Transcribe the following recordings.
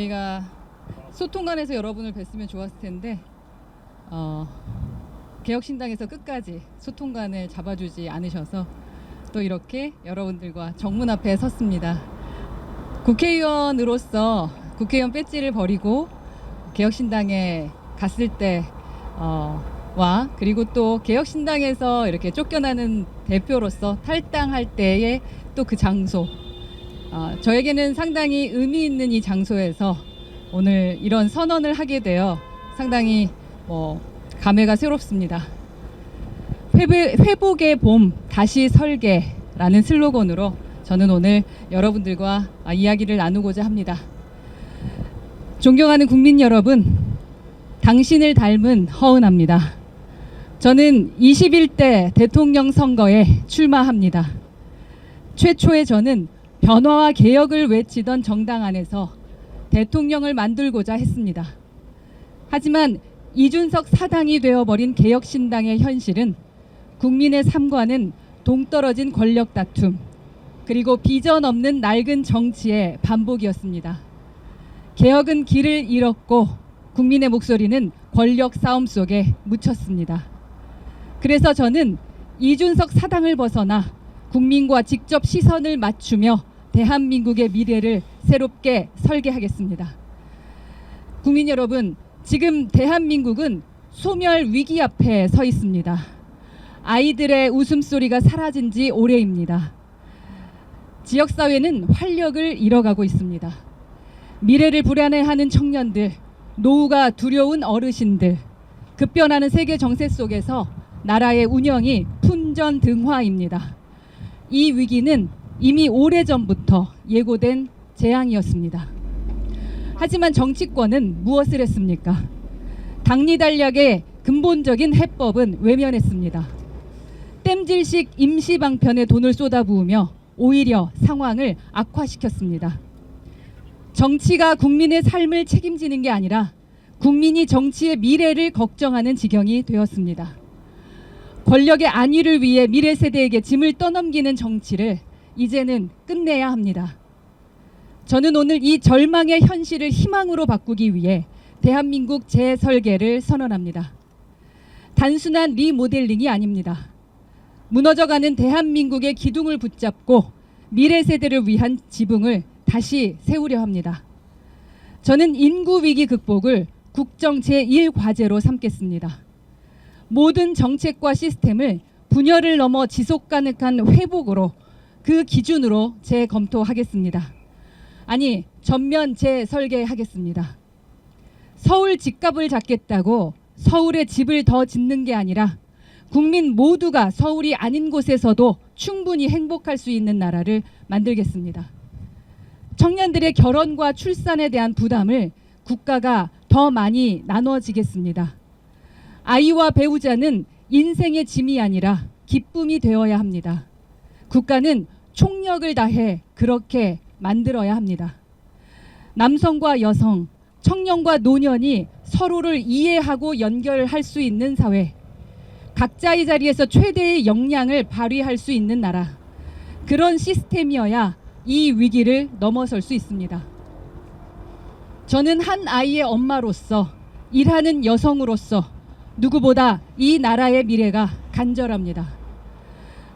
저희가 소통관에서 여러분을 뵀으면 좋았을 텐데 개혁신당에서 끝까지 소통관을 잡아주지 않으셔서 또 이렇게 여러분들과 정문 앞에 섰습니다. 국회의원으로서 국회의원 배지를 버리고 개혁신당에 갔을 때와 그리고 또 개혁신당에서 이렇게 쫓겨나는 대표로서 탈당할 때의 또 그 장소, 저에게는 상당히 의미 있는 이 장소에서 오늘 이런 선언을 하게 되어 상당히 감회가 새롭습니다. 회복의 봄 다시 설계라는 슬로건으로 저는 오늘 여러분들과 이야기를 나누고자 합니다. 존경하는 국민 여러분, 당신을 닮은 허은하입니다. 저는 21대 대통령 선거에 출마합니다. 최초에 저는 변화와 개혁을 외치던 정당 안에서 대통령을 만들고자 했습니다. 하지만 이준석 사당이 되어버린 개혁신당의 현실은 국민의 삶과는 동떨어진 권력 다툼, 그리고 비전 없는 낡은 정치의 반복이었습니다. 개혁은 길을 잃었고 국민의 목소리는 권력 싸움 속에 묻혔습니다. 그래서 저는 이준석 사당을 벗어나 국민과 직접 시선을 맞추며 대한민국의 미래를 새롭게 설계하겠습니다. 국민 여러분, 지금 대한민국은 소멸 위기 앞에 서 있습니다. 아이들의 웃음소리가 사라진 지 오래입니다. 지역사회는 활력을 잃어가고 있습니다. 미래를 불안해하는 청년들, 노후가 두려운 어르신들, 급변하는 세계 정세 속에서 나라의 운영이 풍전등화입니다. 이 위기는 이미 오래전부터 예고된 재앙이었습니다. 하지만 정치권은 무엇을 했습니까? 당리단략의 근본적인 해법은 외면했습니다. 땜질식 임시방편에 돈을 쏟아부으며 오히려 상황을 악화시켰습니다. 정치가 국민의 삶을 책임지는 게 아니라 국민이 정치의 미래를 걱정하는 지경이 되었습니다. 권력의 안위를 위해 미래 세대에게 짐을 떠넘기는 정치를 이제는 끝내야 합니다. 저는 오늘 이 절망의 현실을 희망으로 바꾸기 위해 대한민국 재설계를 선언합니다. 단순한 리모델링이 아닙니다. 무너져가는 대한민국의 기둥을 붙잡고 미래 세대를 위한 지붕을 다시 세우려 합니다. 저는 인구 위기 극복을 국정 제1과제로 삼겠습니다. 모든 정책과 시스템을 분열을 넘어 지속 가능한 회복으로 그 기준으로 재검토하겠습니다. 아니, 전면 재설계하겠습니다. 서울 집값을 잡겠다고 서울에 집을 더 짓는 게 아니라 국민 모두가 서울이 아닌 곳에서도 충분히 행복할 수 있는 나라를 만들겠습니다. 청년들의 결혼과 출산에 대한 부담을 국가가 더 많이 나눠지겠습니다. 아이와 배우자는 인생의 짐이 아니라 기쁨이 되어야 합니다. 국가는 총력을 다해 그렇게 만들어야 합니다. 남성과 여성, 청년과 노년이 서로를 이해하고 연결할 수 있는 사회, 각자의 자리에서 최대의 역량을 발휘할 수 있는 나라, 그런 시스템이어야 이 위기를 넘어설 수 있습니다. 저는 한 아이의 엄마로서, 일하는 여성으로서 누구보다 이 나라의 미래가 간절합니다.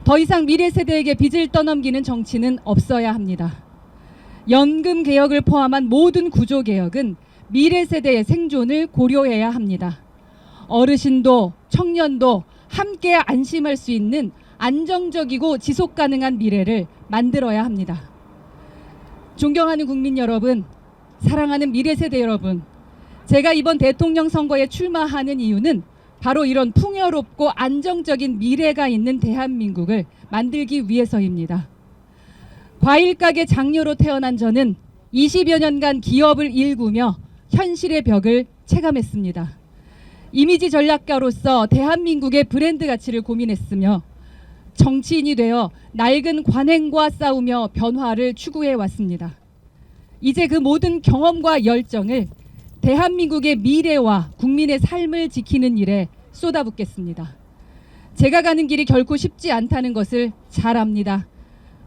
더 이상 미래 세대에게 빚을 떠넘기는 정치는 없어야 합니다. 연금 개혁을 포함한 모든 구조 개혁은 미래 세대의 생존을 고려해야 합니다. 어르신도 청년도 함께 안심할 수 있는 안정적이고 지속 가능한 미래를 만들어야 합니다. 존경하는 국민 여러분, 사랑하는 미래 세대 여러분, 제가 이번 대통령 선거에 출마하는 이유는 바로 이런 풍요롭고 안정적인 미래가 있는 대한민국을 만들기 위해서입니다. 과일가게 장녀로 태어난 저는 20여 년간 기업을 일구며 현실의 벽을 체감했습니다. 이미지 전략가로서 대한민국의 브랜드 가치를 고민했으며 정치인이 되어 낡은 관행과 싸우며 변화를 추구해 왔습니다. 이제 그 모든 경험과 열정을 대한민국의 미래와 국민의 삶을 지키는 일에 쏟아붓겠습니다. 제가 가는 길이 결코 쉽지 않다는 것을 잘 압니다.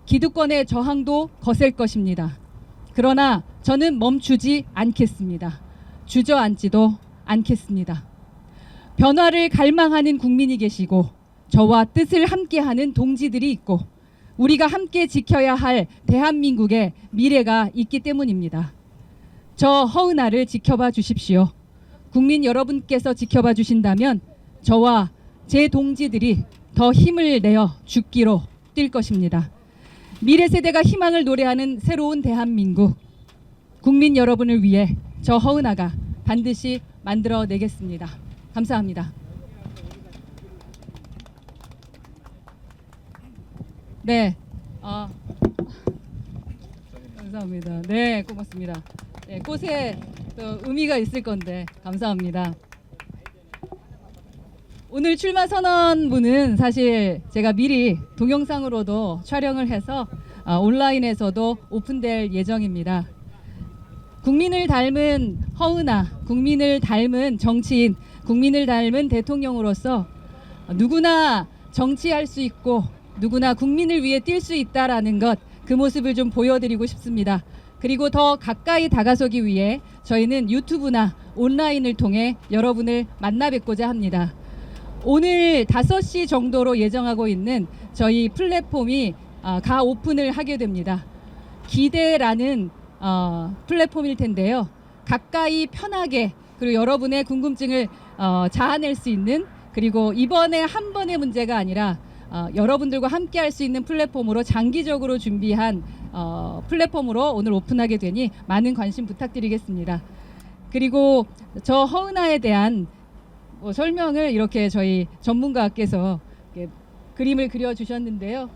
기득권의 저항도 거셀 것입니다. 그러나 저는 멈추지 않겠습니다. 주저앉지도 않겠습니다. 변화를 갈망하는 국민이 계시고 저와 뜻을 함께하는 동지들이 있고 우리가 함께 지켜야 할 대한민국의 미래가 있기 때문입니다. 저 허은하를 지켜봐 주십시오. 국민 여러분께서 지켜봐 주신다면 저와 제 동지들이 더 힘을 내어 죽기로 뛸 것입니다. 미래 세대가 희망을 노래하는 새로운 대한민국, 국민 여러분을 위해 저 허은하가 반드시 만들어내겠습니다. 감사합니다. 네, 감사합니다. 네, 고맙습니다. 네, 꽃에 또 의미가 있을 건데 감사합니다. 오늘 출마 선언문은 사실 제가 미리 동영상으로도 촬영을 해서 온라인에서도 오픈될 예정입니다. 국민을 닮은 허은하, 국민을 닮은 정치인, 국민을 닮은 대통령으로서 누구나 정치할 수 있고 누구나 국민을 위해 뛸 수 있다라는 것, 그 모습을 좀 보여드리고 싶습니다. 그리고 더 가까이 다가서기 위해 저희는 유튜브나 온라인을 통해 여러분을 만나 뵙고자 합니다. 오늘 5시 정도로 예정하고 있는 저희 플랫폼이 가 오픈을 하게 됩니다. 기대라는 플랫폼일 텐데요. 가까이 편하게 그리고 여러분의 궁금증을 자아낼 수 있는, 그리고 이번에 한 번의 문제가 아니라 여러분들과 함께 할 수 있는 플랫폼으로 장기적으로 준비한 플랫폼으로 오늘 오픈하게 되니 많은 관심 부탁드리겠습니다. 그리고 저 허은하에 대한 설명을 이렇게 저희 전문가께서 이렇게 그림을 그려주셨는데요.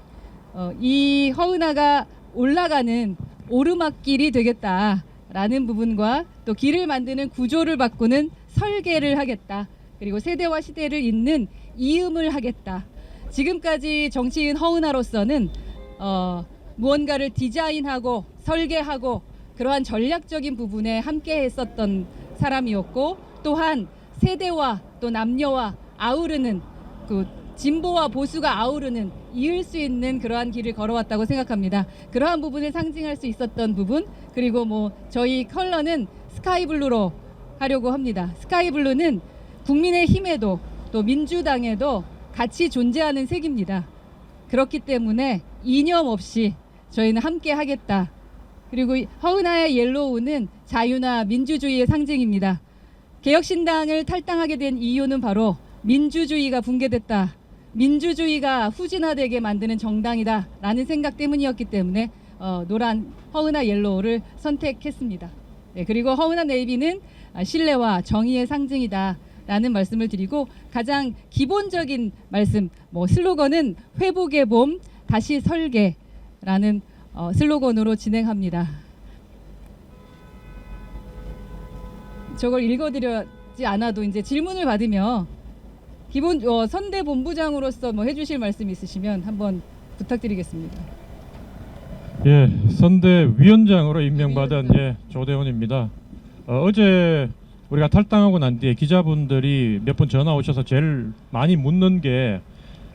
이 허은하가 올라가는 오르막길이 되겠다라는 부분과 또 길을 만드는 구조를 바꾸는 설계를 하겠다. 그리고 세대와 시대를 잇는 이음을 하겠다. 지금까지 정치인 허은하로서는 무언가를 디자인하고 설계하고 그러한 전략적인 부분에 함께 했었던 사람이었고, 또한 세대와 또 남녀와 아우르는, 그 진보와 보수가 아우르는, 이을 수 있는 그러한 길을 걸어왔다고 생각합니다. 그러한 부분을 상징할 수 있었던 부분, 그리고 저희 컬러는 스카이블루로 하려고 합니다. 스카이블루는 국민의힘에도 또 민주당에도 같이 존재하는 색입니다. 그렇기 때문에 이념 없이 저희는 함께 하겠다. 그리고 허은하의 옐로우는 자유나 민주주의의 상징입니다. 개혁신당을 탈당하게 된 이유는 바로 민주주의가 붕괴됐다, 민주주의가 후진화되게 만드는 정당이다 라는 생각 때문이었기 때문에 노란 허은하 옐로우를 선택했습니다. 네, 그리고 허은하 네이비는 신뢰와 정의의 상징이다 라는 말씀을 드리고, 가장 기본적인 말씀, 슬로건은 회복의 봄 다시 설계라는 슬로건으로 진행합니다. 저걸 읽어드리지 않아도 이제 질문을 받으며 기본 선대 본부장으로서 해주실 말씀 있으시면 한번 부탁드리겠습니다. 예, 선대위원장으로 임명받은 조대원입니다. 어제 우리가 탈당하고 난 뒤에 기자분들이 몇 분 전화 오셔서 제일 많이 묻는 게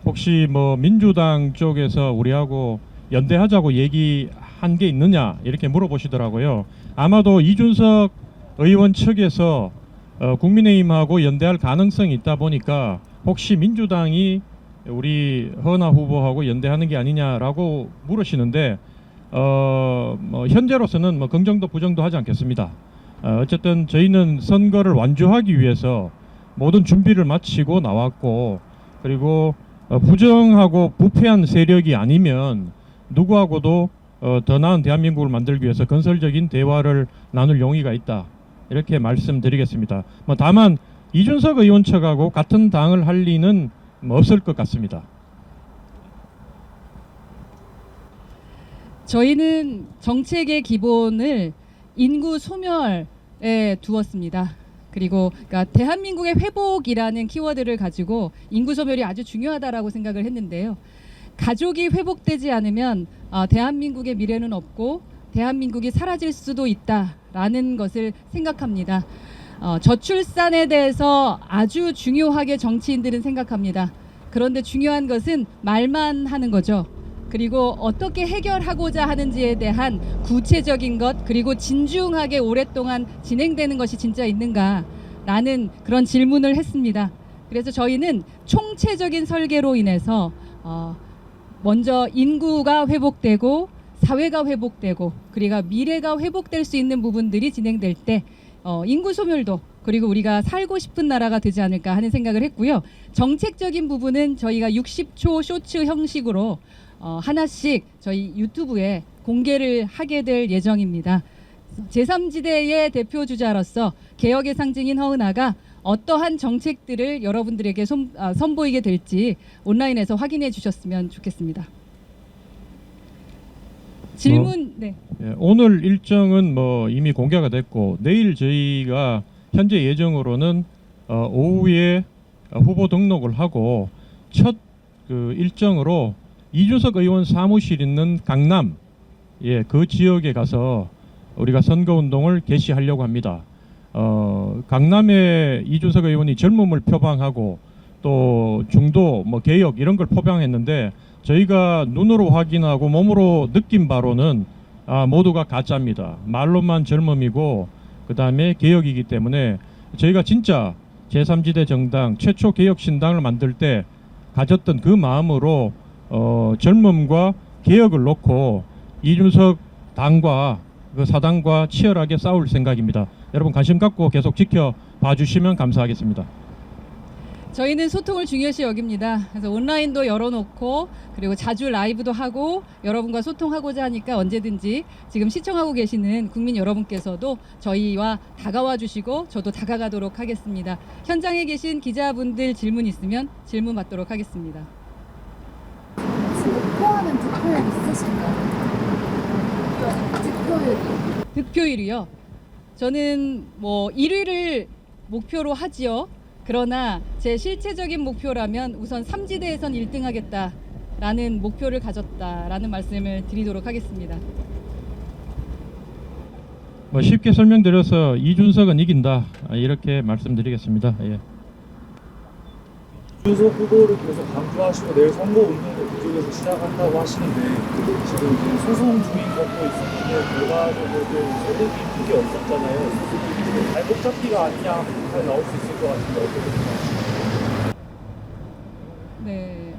혹시 민주당 쪽에서 우리하고 연대하자고 얘기한 게 있느냐 이렇게 물어보시더라고요. 아마도 이준석 의원 측에서 국민의힘하고 연대할 가능성이 있다 보니까 혹시 민주당이 우리 허은하 후보하고 연대하는 게 아니냐라고 물으시는데 현재로서는 긍정도 부정도 하지 않겠습니다. 어쨌든 저희는 선거를 완주하기 위해서 모든 준비를 마치고 나왔고, 그리고 부정하고 부패한 세력이 아니면 누구하고도 더 나은 대한민국을 만들기 위해서 건설적인 대화를 나눌 용의가 있다, 이렇게 말씀드리겠습니다. 다만 이준석 의원 측하고 같은 당을 할 리는 없을 것 같습니다. 저희는 정책의 기본을 인구 소멸에 두었습니다. 그리고 대한민국의 회복이라는 키워드를 가지고 인구 소멸이 아주 중요하다라고 생각을 했는데요. 가족이 회복되지 않으면 대한민국의 미래는 없고 대한민국이 사라질 수도 있다라는 것을 생각합니다. 저출산에 대해서 아주 중요하게 정치인들은 생각합니다. 그런데 중요한 것은 말만 하는 거죠. 그리고 어떻게 해결하고자 하는지에 대한 구체적인 것, 그리고 진중하게 오랫동안 진행되는 것이 진짜 있는가라는 그런 질문을 했습니다. 그래서 저희는 총체적인 설계로 인해서 먼저 인구가 회복되고 사회가 회복되고 그리고 미래가 회복될 수 있는 부분들이 진행될 때 인구 소멸도 그리고 우리가 살고 싶은 나라가 되지 않을까 하는 생각을 했고요. 정책적인 부분은 저희가 60초 쇼츠 형식으로 하나씩 저희 유튜브에 공개를 하게 될 예정입니다. 제3지대의 대표주자로서 개혁의 상징인 허은하가 어떠한 정책들을 여러분들에게 선보이게 될지 온라인에서 확인해 주셨으면 좋겠습니다. 질문, 네. 예, 오늘 일정은 뭐 이미 공개가 됐고 내일 저희가 현재 예정으로는 오후에 후보 등록을 하고 첫 그 일정으로 이준석 의원 사무실 있는 강남 그 지역에 가서 우리가 선거운동을 개시하려고 합니다. 강남에 이준석 의원이 젊음을 표방하고 또 중도 뭐 개혁 이런 걸 표방했는데 저희가 눈으로 확인하고 몸으로 느낀 바로는 모두가 가짜입니다. 말로만 젊음이고 그 다음에 개혁이기 때문에 저희가 진짜 제3지대 정당 최초 개혁신당을 만들 때 가졌던 그 마음으로 젊음과 개혁을 놓고 이준석 당과 그 사당과 치열하게 싸울 생각입니다. 여러분 관심 갖고 계속 지켜봐 주시면 감사하겠습니다. 저희는 소통을 중요시 여깁니다. 그래서 온라인도 열어놓고 그리고 자주 라이브도 하고 여러분과 소통하고자 하니까 언제든지 지금 시청하고 계시는 국민 여러분께서도 저희와 다가와 주시고 저도 다가가도록 하겠습니다. 현장에 계신 기자분들 질문 있으면 질문 받도록 하겠습니다. 혹시 목표하는 득표율 있으신가요? 득표율이. 득표율이요. 저는 뭐 1위를 목표로 하지요. 그러나 제 실체적인 목표라면 우선 3지대에선 1등 하겠다라는 목표를 가졌다라는 말씀을 드리도록 하겠습니다. 뭐 쉽게 설명드려서 이준석은 이긴다 이렇게 말씀드리겠습니다. 예. 이준석 후보를 계속 강조하시고 내일 선거운동도 그쪽에서 시작한다고 하시는데 지금 이제 소송 중인 것도 있었는데 결과적으로 소득이 크게 없었잖아요. 발목 잡기가 아니냐 잘 나올 수 있을 것 같은데 어떻게 생각하세요? 네,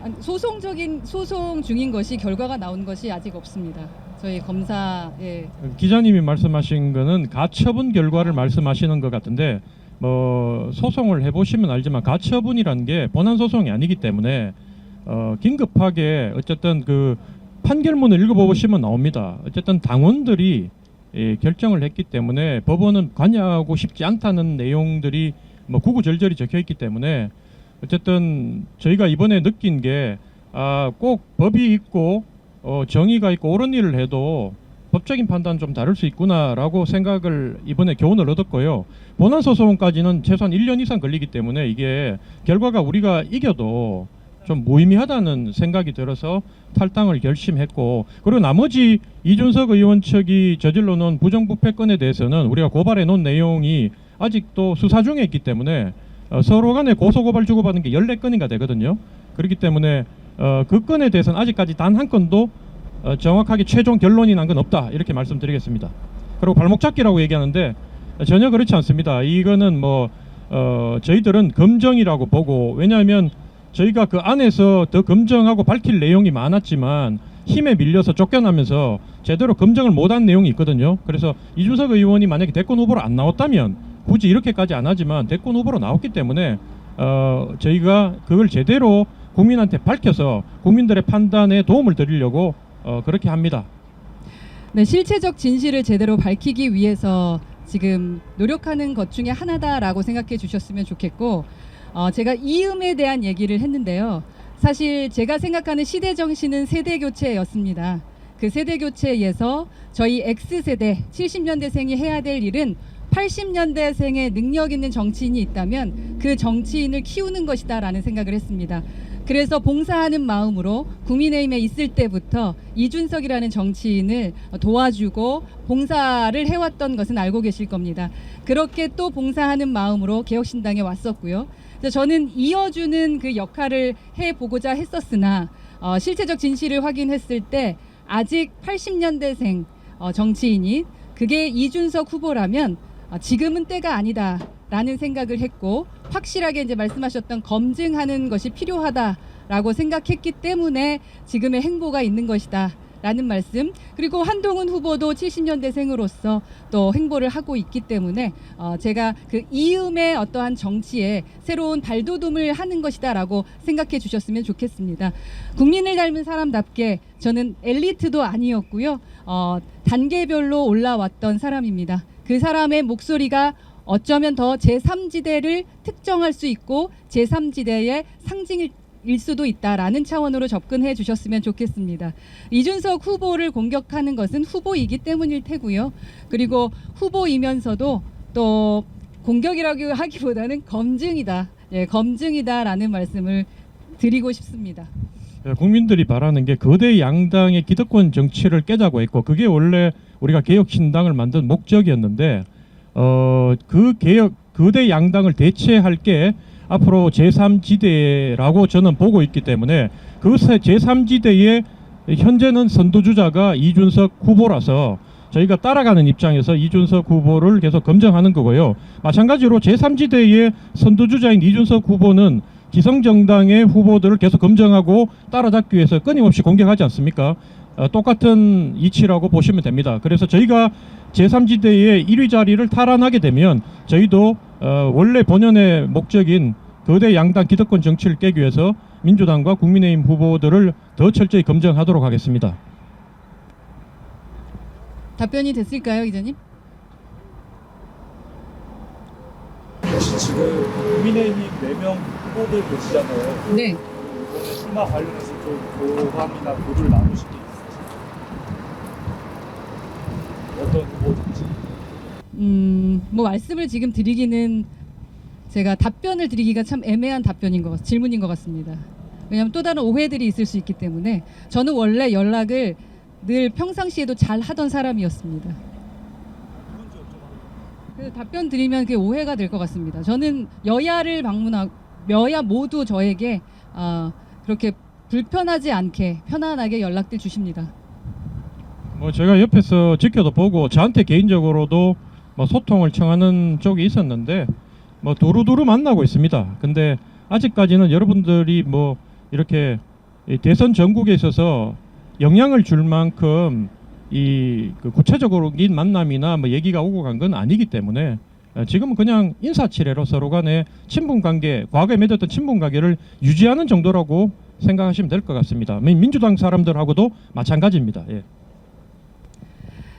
소송 중인 것이 결과가 나온 것이 아직 없습니다. 저희 검사에 기자님이 말씀하신 거는 가처분 결과를 말씀하시는 것 같은데 뭐 소송을 해보시면 알지만 가처분이라는 게 본안 소송이 아니기 때문에 긴급하게 어쨌든 그 판결문을 읽어보시면 나옵니다. 어쨌든 당원들이 결정을 했기 때문에 법원은 관여하고 싶지 않다는 내용들이 뭐 구구절절히 적혀 있기 때문에 어쨌든 저희가 이번에 느낀 게 꼭 법이 있고 정의가 있고 옳은 일을 해도 법적인 판단 좀 다를 수 있구나라고 생각을 이번에 교훈을 얻었고요. 본안 소송까지는 최소한 1년 이상 걸리기 때문에 이게 결과가 우리가 이겨도 좀 무의미하다는 생각이 들어서 탈당을 결심했고, 그리고 나머지 이준석 의원 측이 저질러 놓은 부정부패 건에 대해서는 우리가 고발해 놓은 내용이 아직도 수사 중에 있기 때문에 서로 간에 고소고발 주고받은 게 14건인가 되거든요. 그렇기 때문에 그 건에 대해서는 아직까지 단 한 건도 정확하게 최종 결론이 난 건 없다 이렇게 말씀드리겠습니다. 그리고 발목 잡기라고 얘기하는데 전혀 그렇지 않습니다. 이거는 뭐 저희들은 검정이라고 보고, 왜냐하면 저희가 그 안에서 더 검증하고 밝힐 내용이 많았지만 힘에 밀려서 쫓겨나면서 제대로 검증을 못한 내용이 있거든요. 그래서 이준석 의원이 만약에 대권 후보로 안 나왔다면 굳이 이렇게까지 안 하지만 대권 후보로 나왔기 때문에 저희가 그걸 제대로 국민한테 밝혀서 국민들의 판단에 도움을 드리려고 그렇게 합니다. 네, 실체적 진실을 제대로 밝히기 위해서 지금 노력하는 것 중에 하나다라고 생각해 주셨으면 좋겠고, 제가 이음에 대한 얘기를 했는데요. 사실 제가 생각하는 시대 정신은 세대 교체였습니다. 그 세대 교체에서 저희 X세대 70년대생이 해야 될 일은 80년대생의 능력 있는 정치인이 있다면 그 정치인을 키우는 것이다라는 생각을 했습니다. 그래서 봉사하는 마음으로 국민의힘에 있을 때부터 이준석이라는 정치인을 도와주고 봉사를 해왔던 것은 알고 계실 겁니다. 그렇게 또 봉사하는 마음으로 개혁신당에 왔었고요. 그래서 저는 이어주는 그 역할을 해보고자 했었으나 실체적 진실을 확인했을 때 아직 80년대생 정치인이 그게 이준석 후보라면 지금은 때가 아니다라는 생각을 했고, 확실하게 이제 말씀하셨던 검증하는 것이 필요하다라고 생각했기 때문에 지금의 행보가 있는 것이다 라는 말씀, 그리고 한동훈 후보도 70년대생으로서 또 행보를 하고 있기 때문에 제가 그 이음의 어떠한 정치에 새로운 발돋움을 하는 것이다 라고 생각해 주셨으면 좋겠습니다. 국민을 닮은 사람답게 저는 엘리트도 아니었고요, 단계별로 올라왔던 사람입니다. 그 사람의 목소리가 어쩌면 더 제3지대를 특정할 수 있고 제3지대의 상징일 수도 있다라는 차원으로 접근해 주셨으면 좋겠습니다. 이준석 후보를 공격하는 것은 후보이기 때문일 테고요. 그리고 후보이면서도 또 공격이라고 하기보다는 검증이다. 예, 검증이다라는 말씀을 드리고 싶습니다. 국민들이 바라는 게 거대 양당의 기득권 정치를 깨자고 했고, 그게 원래 우리가 개혁신당을 만든 목적이었는데, 그 거대 양당을 대체할 게 앞으로 제3지대라고 저는 보고 있기 때문에, 그 제3지대의 현재는 선두주자가 이준석 후보라서 저희가 따라가는 입장에서 이준석 후보를 계속 검증하는 거고요. 마찬가지로 제3지대의 선두주자인 이준석 후보는 기성정당의 후보들을 계속 검증하고 따라잡기 위해서 끊임없이 공격하지 않습니까? 똑같은 이치라고 보시면 됩니다. 그래서 저희가 제3지대의 1위 자리를 탈환하게 되면 저희도 원래 본연의 목적인 거대 양당 기득권 정치를 깨기 위해서 민주당과 국민의힘 후보들을 더 철저히 검증하도록 하겠습니다. 답변이 됐을까요, 기자님? 혹시 지금 국민의힘 4명 후보들 계시잖아요. 네. 이번에 출마 관련해서 좀 교감이나 교류를 나누신 게 있으세요? 어떤 후보든지. 뭐 말씀을 지금 드리기는, 제가 답변을 드리기가 참 애매한 질문인 것 같습니다. 왜냐하면 또 다른 오해들이 있을 수 있기 때문에. 저는 원래 연락을 늘 평상시에도 잘 하던 사람이었습니다. 그래서 답변 드리면 그게 오해가 될 것 같습니다. 저는 여야를 방문하고 여야 모두 저에게 그렇게 불편하지 않게 편안하게 연락들 주십니다. 뭐 제가 옆에서 지켜도 보고 저한테 개인적으로도 뭐 소통을 청하는 쪽이 있었는데 뭐 두루두루 만나고 있습니다. 근데 아직까지는 여러분들이 뭐 이렇게 이 대선 전국에 있어서 영향을 줄 만큼 그 구체적인 만남이나 뭐 얘기가 오고 간 건 아니기 때문에 지금은 그냥 인사치레로 서로 간에 친분 관계, 과거에 맺었던 친분 관계를 유지하는 정도라고 생각하시면 될 것 같습니다. 민주당 사람들하고도 마찬가지입니다. 예.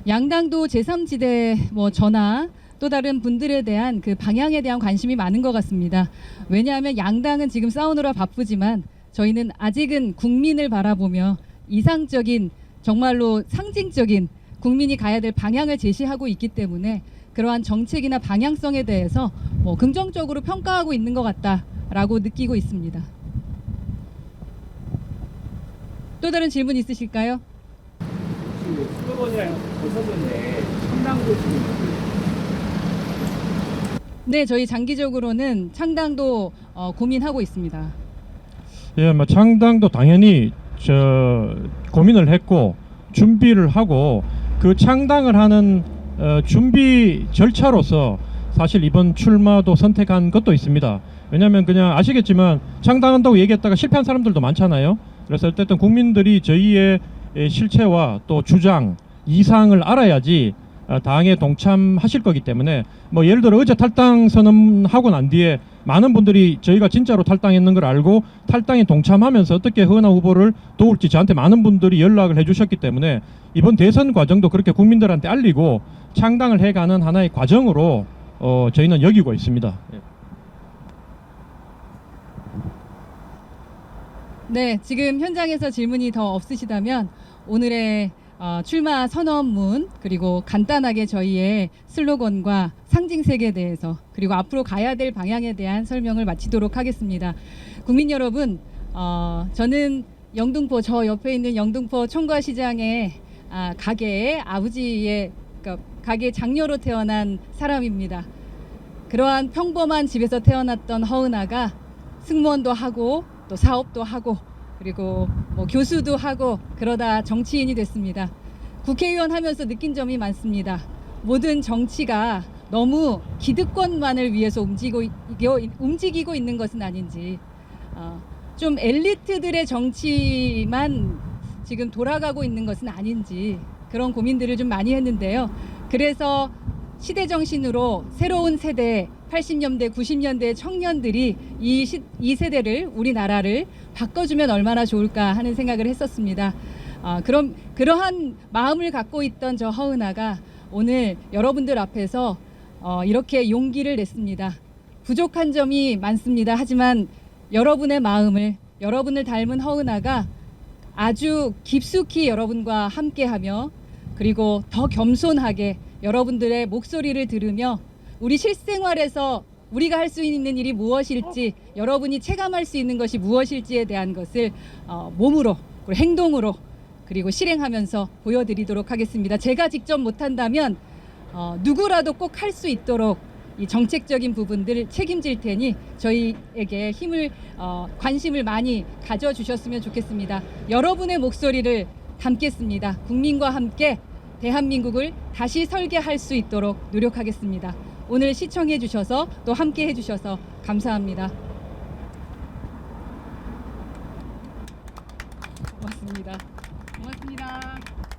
양당도 제3지대 뭐 저나 또 다른 분들에 대한 그 방향에 대한 관심이 많은 것 같습니다. 왜냐하면 양당은 지금 싸우느라 바쁘지만 저희는 아직은 국민을 바라보며 이상적인, 정말로 상징적인 국민이 가야 될 방향을 제시하고 있기 때문에 그러한 정책이나 방향성에 대해서 뭐 긍정적으로 평가하고 있는 것 같다라고 느끼고 있습니다. 또 다른 질문 있으실까요? 수도권이랑 벗어졌네. 상당도 지금 네, 저희 장기적으로는 창당도 고민하고 있습니다. 예, 뭐 창당도 당연히 고민을 했고 준비를 하고, 그 창당을 하는 준비 절차로서 사실 이번 출마도 선택한 것도 있습니다. 왜냐하면 그냥 아시겠지만 창당한다고 얘기했다가 실패한 사람들도 많잖아요. 그래서 어쨌든 국민들이 저희의 실체와 또 주장, 이상을 알아야지 당에 동참하실 거기 때문에, 뭐 예를 들어 어제 탈당 선언하고 난 뒤에 많은 분들이 저희가 진짜로 탈당했는 걸 알고 탈당에 동참하면서 어떻게 허은하 후보를 도울지 저한테 많은 분들이 연락을 해주셨기 때문에 이번 대선 과정도 그렇게 국민들한테 알리고 창당을 해가는 하나의 과정으로 저희는 여기고 있습니다. 네, 지금 현장에서 질문이 더 없으시다면 오늘의 출마 선언문, 그리고 간단하게 저희의 슬로건과 상징색에 대해서, 그리고 앞으로 가야 될 방향에 대한 설명을 마치도록 하겠습니다. 국민 여러분, 저는 영등포 저 옆에 있는 영등포 총괄시장의 가게의 아버지의 그러니까 가게 장녀로 태어난 사람입니다. 그러한 평범한 집에서 태어났던 허은아가 승무원도 하고 또 사업도 하고 그리고 뭐 교수도 하고 그러다 정치인이 됐습니다. 국회의원 하면서 느낀 점이 많습니다. 모든 정치가 너무 기득권만을 위해서 움직이고 있는 것은 아닌지, 좀 엘리트들의 정치만 지금 돌아가고 있는 것은 아닌지 그런 고민들을 좀 많이 했는데요. 그래서 시대 정신으로 새로운 세대 80년대 90년대 청년들이 이 세대를 우리나라를 바꿔주면 얼마나 좋을까 하는 생각을 했었습니다. 그럼 그러한 마음을 갖고 있던 저 허은아가 오늘 여러분들 앞에서 이렇게 용기를 냈습니다. 부족한 점이 많습니다. 하지만 여러분의 마음을 여러분을 닮은 허은아가 아주 깊숙이 여러분과 함께하며 그리고 더 겸손하게 여러분들의 목소리를 들으며 우리 실생활에서 우리가 할 수 있는 일이 무엇일지 여러분이 체감할 수 있는 것이 무엇일지에 대한 것을 몸으로 그리고 행동으로 그리고 실행하면서 보여드리도록 하겠습니다. 제가 직접 못한다면 누구라도 꼭 할 수 있도록 이 정책적인 부분들을 책임질 테니 저희에게 힘을 관심을 많이 가져주셨으면 좋겠습니다. 여러분의 목소리를 담겠습니다. 국민과 함께 대한민국을 다시 설계할 수 있도록 노력하겠습니다. 오늘 시청해 주셔서 또 함께 해주셔서 감사합니다. 고맙습니다. 고맙습니다.